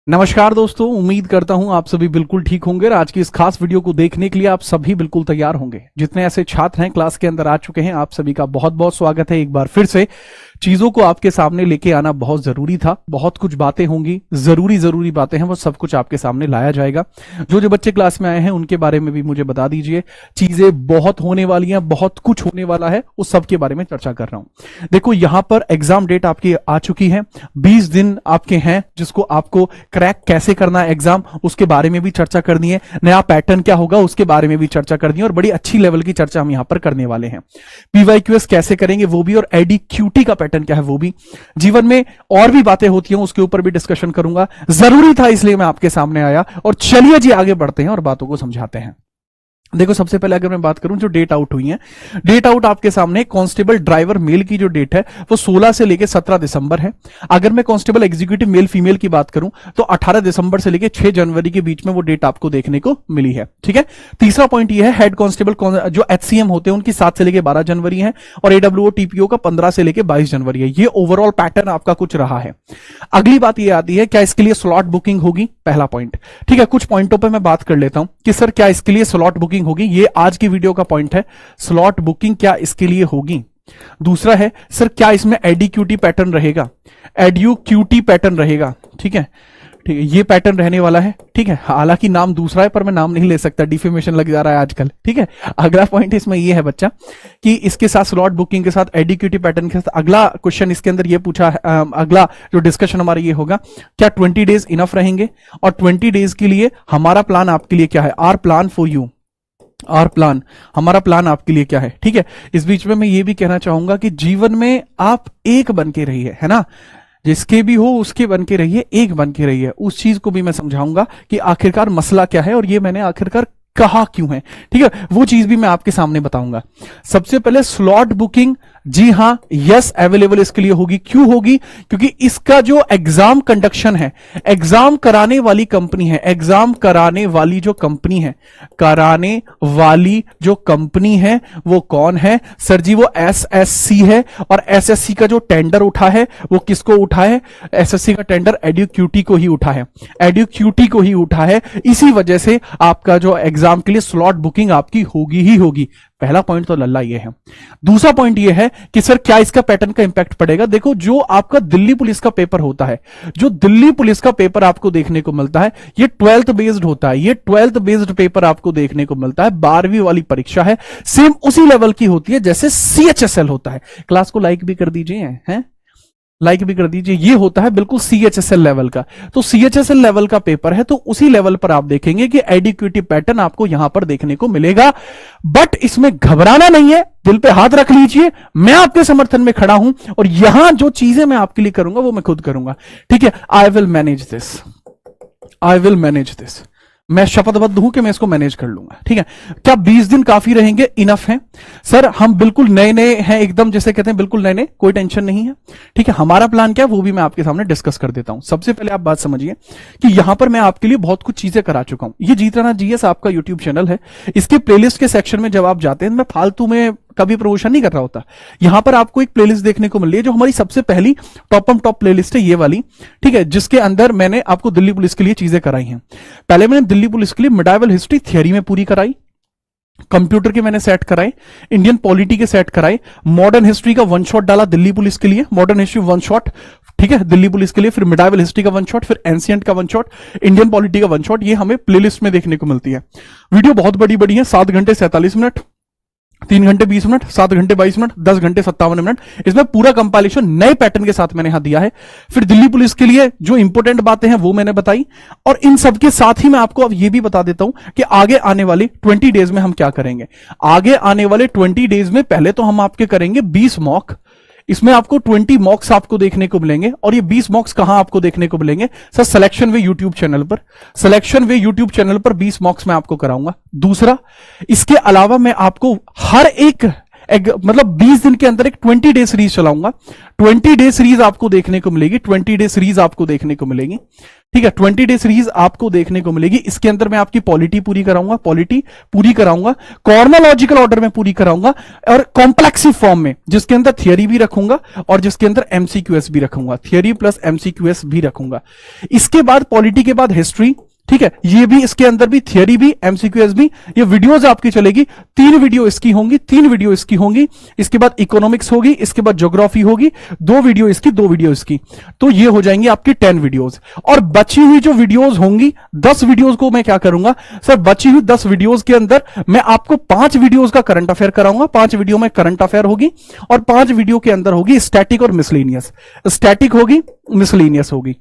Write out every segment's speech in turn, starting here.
नमस्कार दोस्तों, उम्मीद करता हूं आप सभी बिल्कुल ठीक होंगे और आज की इस खास वीडियो को देखने के लिए आप सभी बिल्कुल तैयार होंगे। जितने ऐसे छात्र हैं क्लास के अंदर आ चुके हैं, आप सभी का बहुत बहुत स्वागत है। एक बार फिर से चीजों को आपके सामने लेके आना बहुत जरूरी था। बहुत कुछ बातें होंगी, जरूरी बातें हैं, वो सब कुछ आपके सामने लाया जाएगा। जो जो बच्चे क्लास में आए हैं उनके बारे में भी मुझे बता दीजिए। चीजें बहुत होने वाली हैं, बहुत कुछ होने वाला है, उस सब के बारे में चर्चा कर रहा हूं। देखो, यहां पर एग्जाम डेट आपकी आ चुकी है, 20 दिन आपके हैं, जिसको आपको क्रैक कैसे करना है एग्जाम, उसके बारे में भी चर्चा करनी है। नया पैटर्न क्या होगा उसके बारे में भी चर्चा करनी है और बड़ी अच्छी लेवल की चर्चा हम यहां पर करने वाले हैं। पीवाईक्यूएस कैसे करेंगे वो भी, और एडीक्यूटी का पैटर्न क्या है वो भी। जीवन में और भी बातें होती हैं, उसके ऊपर भी डिस्कशन करूंगा। जरूरी था इसलिए मैं आपके सामने आया। और चलिए जी आगे बढ़ते हैं और बातों को समझाते हैं। देखो, सबसे पहले अगर मैं बात करूं जो डेट आउट हुई है, डेट आउट आपके सामने कांस्टेबल ड्राइवर मेल की जो डेट है वो 16 से लेके 17 दिसंबर है। अगर मैं कांस्टेबल एग्जीक्यूटिव मेल फीमेल की बात करूं तो 18 दिसंबर से लेके 6 जनवरी के बीच में वो डेट आपको देखने को मिली है। ठीक है। तीसरा पॉइंट ये है, हेड कांस्टेबल जो एचसीएम होते हैं उनकी 7 से लेके 12 जनवरी है और एडब्ल्यूओ टीपीओ का 15 से लेके 22 जनवरी है। ये ओवरऑल पैटर्न आपका कुछ रहा है। अगली बात ये आती है, क्या इसके लिए स्लॉट बुकिंग होगी? पहला पॉइंट। ठीक है, कुछ पॉइंटों पर मैं बात कर लेता हूं कि सर क्या इसके लिए स्लॉट बुकिंग होगी। ये आज की वीडियो का पॉइंट है, स्लॉट बुकिंग क्या इसके लिए होगी। दूसरा है, सर क्या इसमें एडीक्यूटी पैटर्न रहेगा? एडीक्यूटी पैटर्न रहेगा। ठीक है, ठीक है, ये पैटर्न रहने वाला है। ठीक है, हालांकि नाम दूसरा है पर मैं नाम नहीं ले सकता, डिफेमेशन लग जा रहा है आजकल। ठीक है। अगला पॉइंट इसमें ये है बच्चा कि इसके साथ स्लॉट बुकिंग के साथ एडीक्यूटी पैटर्न के साथ अगला क्वेश्चन इसके अंदर ये पूछा, अगला जो डिस्कशन हमारा ये होगा, क्या 20 डेज इनफ रहेंगे? और 20 डेज के लिए हमारा प्लान आपके लिए क्या है? Our plan for you, our plan, हमारा प्लान आपके लिए क्या है? ठीक है। इस बीच में मैं ये भी कहना चाहूंगा कि जीवन में आप एक बन के रहिए, है ना, जिसके भी हो उसके बन के रहिए, एक बन के रहिए। उस चीज को भी मैं समझाऊंगा कि आखिरकार मसला क्या है और ये मैंने आखिरकार कहा क्यों है। ठीक है, वो चीज भी मैं आपके सामने बताऊंगा। सबसे पहले स्लॉट बुकिंग, जी हां, यस अवेलेबल इसके लिए होगी। क्यों होगी? क्योंकि इसका जो एग्जाम कंडक्शन है, एग्जाम कराने वाली कंपनी है, एग्जाम कराने वाली जो कंपनी है, कराने वाली जो कंपनी है वो कौन है? सर जी वो एसएससी है। और एसएससी का जो टेंडर उठा है वो किसको उठा है? एसएससी का टेंडर एडीक्यूटी को ही उठा है, एडीक्यूटी को ही उठा है। इसी वजह से आपका जो एग्जाम के लिए स्लॉट बुकिंग आपकी होगी ही होगी। पहला पॉइंट तो लल्ला ये है। दूसरा पॉइंट ये है कि सर क्या इसका पैटर्न का इंपैक्ट पड़ेगा? देखो, जो आपका दिल्ली पुलिस का पेपर होता है, जो दिल्ली पुलिस का पेपर आपको देखने को मिलता है, ये 12th बेस्ड होता है। ये 12th बेस्ड पेपर आपको देखने को मिलता है, 12वीं वाली परीक्षा है, सेम उसी लेवल की होती है जैसे सीएचएसएल होता है। क्लास को लाइक भी कर दीजिए, हैं, लाइक भी कर दीजिए। ये होता है बिल्कुल सीएचएसएल लेवल का। तो सीएचएसएल लेवल का पेपर है, तो उसी लेवल पर आप देखेंगे कि एडीक्यूटी पैटर्न आपको यहां पर देखने को मिलेगा। बट इसमें घबराना नहीं है, दिल पे हाथ रख लीजिए, मैं आपके समर्थन में खड़ा हूं और यहां जो चीजें मैं आपके लिए करूंगा वो मैं खुद करूंगा। ठीक है, I will manage this, I will manage this. मैं शपथबद्ध हूं कि मैं इसको मैनेज कर लूंगा। ठीक है। क्या 20 दिन काफी रहेंगे? इनफ है सर, हम बिल्कुल नए नए हैं, एकदम जैसे कहते हैं बिल्कुल नए नए, कोई टेंशन नहीं है। ठीक है, हमारा प्लान क्या है वो भी मैं आपके सामने डिस्कस कर देता हूं। सबसे पहले आप बात समझिए कि यहां पर मैं आपके लिए बहुत कुछ चीजें करा चुका हूं। ये जीत राणा जीएस आपका यूट्यूब चैनल है, इसके प्लेलिस्ट के सेक्शन में जब आप जाते हैं, मैं फालतू में कभी प्रमोशन नहीं कर रहा होता। यहां पर आपको एक प्लेलिस्ट देखने को मिल रही है जो हमारी सबसे पहली टॉप प्लेलिस्ट है, ये वाली। ठीक है, जिसके अंदर मैंने आपको दिल्ली पुलिस के लिए चीजें कराई हैं। पहले मैंने दिल्ली पुलिस के लिए मिडाइवल हिस्ट्री थियरी में पूरी कराई, कंप्यूटर के मैंने सेट कराए, इंडियन पॉलिटी के सेट कराए, मॉडर्न हिस्ट्री का वन शॉट डाला दिल्ली पुलिस के लिए, मॉडर्न हिस्ट्री वन शॉट। ठीक है, दिल्ली पुलिस के लिए, फिर मिडाइवल हिस्ट्री का वन शॉट, फिर एंशिएंट का वन शॉट, इंडियन पॉलिटी का वन शॉट। ये हमें प्लेलिस्ट में देखने को मिलती है। वीडियो बहुत बड़ी बड़ी है, 7 घंटे 47 मिनट, 3 घंटे 20 मिनट, 7 घंटे 22 मिनट, 10 घंटे 57 मिनट। इसमें पूरा कंपाइलेशन नए पैटर्न के साथ मैंने यहां दिया है। फिर दिल्ली पुलिस के लिए जो इंपॉर्टेंट बातें हैं वो मैंने बताई, और इन सब के साथ ही मैं आपको अब ये भी बता देता हूं कि आगे आने वाले 20 डेज में हम क्या करेंगे। आगे आने वाले 20 डेज में पहले तो हम आपके करेंगे 20 मॉक। इसमें आपको 20 मॉक्स आपको देखने को मिलेंगे। और ये 20 मॉक्स कहां आपको देखने को मिलेंगे? सर सिलेक्शन वे यूट्यूब चैनल पर, सिलेक्शन वे यूट्यूब चैनल पर 20 मॉक्स मैं आपको कराऊंगा। दूसरा, इसके अलावा मैं आपको हर एक मतलब 20 दिन के अंदर एक 20 डे सीरीज चलाऊंगा। 20 डे सीरीज आपको देखने को मिलेगी, 20 डे सीरीज आपको देखने को मिलेगी। ठीक है। 20 डे सीरीज आपको देखने को मिलेगी। इसके अंदर मैं आपकी पॉलिटी पूरी कराऊंगा, कॉर्नोलॉजिकल ऑर्डर में पूरी कराऊंगा, और कॉम्प्लेक्सिव फॉर्म में, जिसके अंदर थियरी भी रखूंगा और जिसके अंदर एमसीक्यूएस भी रखूंगा, थियरी प्लस एमसीक्यूएस भी रखूंगा। इसके बाद पॉलिटी के बाद हिस्ट्री, ठीक है, ये भी, इसके अंदर भी थियरी भी एमसीक्यूएस भी। ये वीडियोस आपकी चलेगी, 3 वीडियो इसकी होंगी, 3 वीडियो इसकी होंगी। इसके बाद इकोनॉमिक्स होगी, इसके बाद ज्योग्राफी होगी, 2 वीडियो इसकी, 2 वीडियो इसकी। तो ये हो जाएंगी आपकी 10 वीडियोस। और बची हुई जो वीडियोस होंगी, 10 वीडियोस को मैं क्या करूंगा सर, बची हुई 10 वीडियोस के अंदर मैं आपको 5 वीडियोस का करंट अफेयर कराऊंगा। 5 वीडियो में करंट अफेयर होगी और 5 वीडियो के अंदर होगी स्टैटिक और मिसलेनियस। स्टैटिक होगी, मिसलेनियस होगी।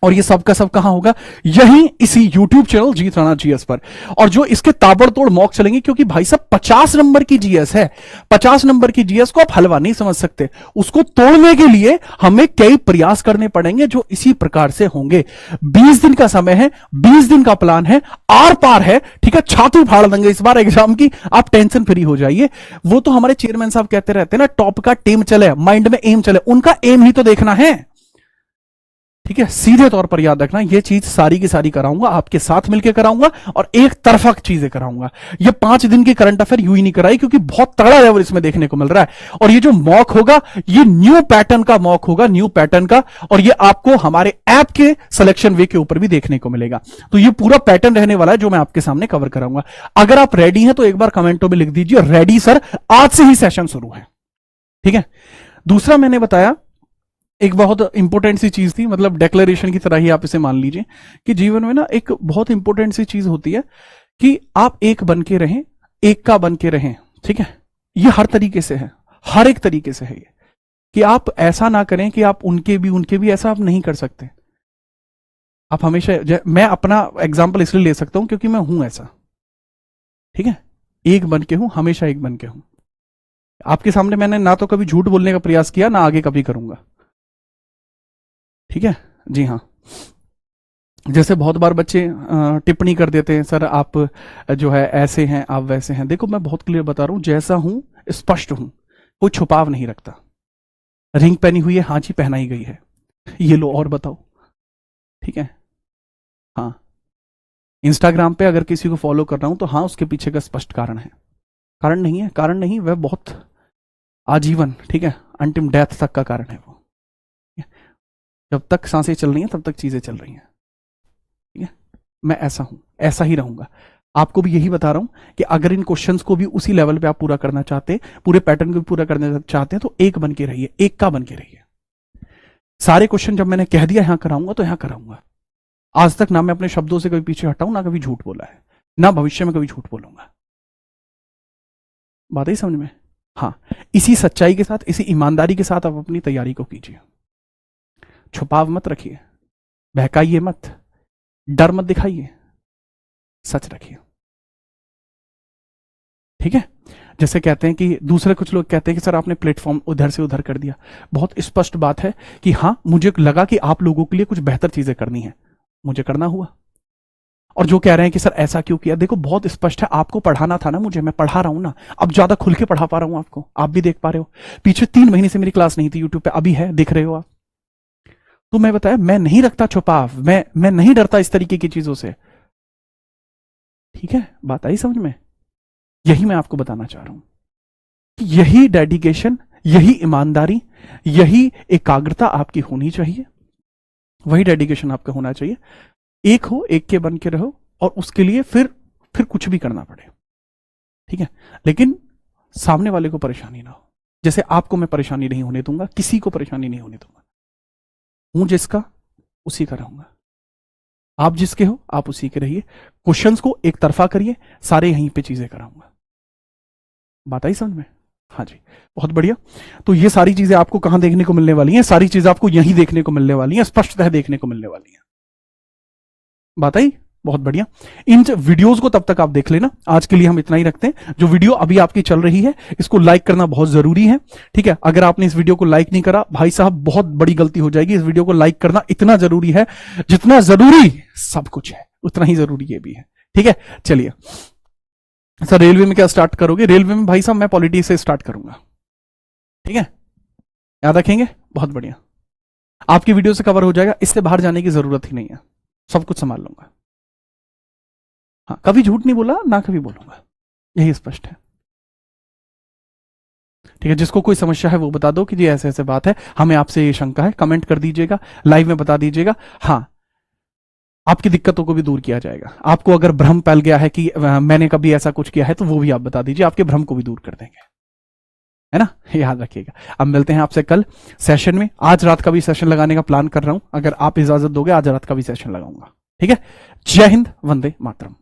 और ये सब का सब कहां होगा? यही इसी YouTube चैनल जीत राणा जीएस पर। और जो इसके ताबड़तोड़ मॉक चलेंगे, क्योंकि भाई साहब 50 नंबर की जीएस है, 50 नंबर की जीएस को आप हलवा नहीं समझ सकते। उसको तोड़ने के लिए हमें कई प्रयास करने पड़ेंगे, जो इसी प्रकार से होंगे। 20 दिन का समय है, 20 दिन का प्लान है, आर पार है, ठीक है। छाती फाड़ देंगे इस बार एग्जाम की, आप टेंशन फ्री हो जाइए। वो तो हमारे चेयरमैन साहब कहते रहते हैं ना, टॉप का टीम चले, माइंड में एम चले। उनका एम ही तो देखना है, ठीक है। सीधे तौर पर याद रखना, ये चीज सारी की सारी कराऊंगा, आपके साथ मिलकर कराऊंगा, और एक तरफा चीजें कराऊंगा। ये 5 दिन की करंट अफेयर यूं ही नहीं कराई, क्योंकि बहुत तगड़ा लेवल इसमें देखने को मिल रहा है। और ये जो मॉक होगा, ये न्यू पैटर्न का मॉक होगा, न्यू पैटर्न का। और ये आपको हमारे ऐप के सिलेक्शन वे के ऊपर भी देखने को मिलेगा। तो ये पूरा पैटर्न रहने वाला है, जो मैं आपके सामने कवर कराऊंगा। अगर आप रेडी हैं तो एक बार कमेंटों में लिख दीजिए, रेडी सर, आज से ही सेशन शुरू है, ठीक है। दूसरा मैंने बताया, एक बहुत इंपॉर्टेंट सी चीज थी, मतलब डिक्लेरेशन की तरह ही आप इसे मान लीजिए, कि जीवन में ना एक बहुत इंपॉर्टेंट सी चीज होती है कि आप एक बन के रहें, एक का बन के रहें, ठीक है। ये हर तरीके से है, हर एक तरीके से है ये, कि आप ऐसा ना करें कि आप उनके भी, ऐसा आप नहीं कर सकते। आप हमेशा, मैं अपना एग्जाम्पल इसलिए ले सकता हूं क्योंकि मैं हूं ऐसा, ठीक है। एक बन के हूं, हमेशा एक बन के हूं। आपके सामने मैंने ना तो कभी झूठ बोलने का प्रयास किया, ना आगे कभी करूंगा, ठीक है जी। हाँ, जैसे बहुत बार बच्चे टिप्पणी कर देते हैं, सर आप जो है ऐसे हैं, आप वैसे हैं। देखो, मैं बहुत क्लियर बता रहा हूं, जैसा हूं स्पष्ट हूं, कोई छुपाव नहीं रखता। रिंग पहनी हुई है, हाँ जी पहनाई गई है, ये लो और बताओ, ठीक है। हाँ, इंस्टाग्राम पे अगर किसी को फॉलो कर रहा हूं तो हाँ, उसके पीछे का स्पष्ट कारण है। कारण नहीं है, कारण नहीं, वह बहुत आजीवन, ठीक है, अंतिम डेथ तक का कारण है वो। जब तक सांसें चल रही हैं तब तक चीजें चल रही हैं, ठीक है। मैं ऐसा हूं, ऐसा ही रहूंगा। आपको भी यही बता रहा हूं कि अगर इन क्वेश्चंस को भी उसी लेवल पे आप पूरा करना चाहते हैं, पूरे पैटर्न को भी पूरा करना चाहते हैं, तो एक बन के रहिए, एक का बन के रहिए। सारे क्वेश्चन जब मैंने कह दिया यहां कराऊंगा तो यहां कराऊंगा। आज तक ना मैं अपने शब्दों से कभी पीछे हटाऊं, ना कभी झूठ बोला है, ना भविष्य में कभी झूठ बोलूंगा। बात ही समझ में? हाँ, इसी सच्चाई के साथ, इसी ईमानदारी के साथ आप अपनी तैयारी को कीजिए। छुपाव मत रखिए, बहकाइए मत, डर मत दिखाइए, सच रखिए, ठीक है। जैसे कहते हैं कि दूसरे कुछ लोग कहते हैं कि सर आपने प्लेटफॉर्म उधर से उधर कर दिया। बहुत स्पष्ट बात है कि हाँ, मुझे लगा कि आप लोगों के लिए कुछ बेहतर चीजें करनी है, मुझे करना हुआ। और जो कह रहे हैं कि सर ऐसा क्यों किया, देखो बहुत स्पष्ट है, आपको पढ़ाना था ना मुझे, मैं पढ़ा रहा हूं ना, अब ज्यादा खुल के पढ़ा पा रहा हूं आपको, आप भी देख पा रहे हो। पीछे 3 महीने से मेरी क्लास नहीं थी यूट्यूब पे, अभी है, देख रहे हो आप। तो मैं बताया, मैं नहीं रखता छुपाव, मैं नहीं डरता इस तरीके की चीजों से, ठीक है। बात आई समझ में? यही मैं आपको बताना चाह रहा हूं कि यही डेडिकेशन, यही ईमानदारी, यही एकाग्रता आपकी होनी चाहिए, वही डेडिकेशन आपका होना चाहिए। एक हो, एक के बन के रहो, और उसके लिए फिर कुछ भी करना पड़े, ठीक है। लेकिन सामने वाले को परेशानी ना हो, जैसे आपको मैं परेशानी नहीं होने दूंगा, किसी को परेशानी नहीं होने दूंगा। हूं जिसका, उसी का रहूंगा। आप जिसके हो, आप उसी के रहिए। क्वेश्चंस को एक तरफा करिए, सारे यहीं पे चीजें कराऊंगा। बात आई समझ में? हाँ जी, बहुत बढ़िया। तो ये सारी चीजें आपको कहां देखने को मिलने वाली हैं? सारी चीजें आपको यहीं देखने को मिलने वाली हैं, स्पष्टतः देखने को मिलने वाली हैं। बात आई? बहुत बढ़िया। इन वीडियोस को तब तक आप देख लेना। आज के लिए हम इतना ही रखते हैं। जो वीडियो अभी आपकी चल रही है, इसको लाइक करना बहुत जरूरी है, ठीक है। अगर आपने इस वीडियो को लाइक नहीं करा, भाई साहब बहुत बड़ी गलती हो जाएगी। इस वीडियो को लाइक करना इतना जरूरी है, जितना जरूरी सब कुछ है उतना ही जरूरी ये भी है, ठीक है। चलिए सर, रेलवे में क्या स्टार्ट करोगे? रेलवे में भाई साहब मैं पॉलिटी से स्टार्ट करूंगा, ठीक है, याद रखेंगे। बहुत बढ़िया, आपकी वीडियो से कवर हो जाएगा, इससे बाहर जाने की जरूरत ही नहीं है। सब कुछ संभाल लूंगा। हाँ, कभी झूठ नहीं बोला, ना कभी बोलूंगा, यही स्पष्ट है। ठीक है, जिसको कोई समस्या है वो बता दो कि जी ऐसे ऐसे बात है, हमें आपसे ये शंका है, कमेंट कर दीजिएगा, लाइव में बता दीजिएगा। हाँ, आपकी दिक्कतों को भी दूर किया जाएगा। आपको अगर भ्रम फैल गया है कि मैंने कभी ऐसा कुछ किया है, तो वो भी आप बता दीजिए, आपके भ्रम को भी दूर कर देंगे, है ना, याद रखिएगा। अब मिलते हैं आपसे कल सेशन में। आज रात का भी सेशन लगाने का प्लान कर रहा हूं, अगर आप इजाजत दोगे आज रात का भी सेशन लगाऊंगा। ठीक है, जय हिंद, वंदे मातरम।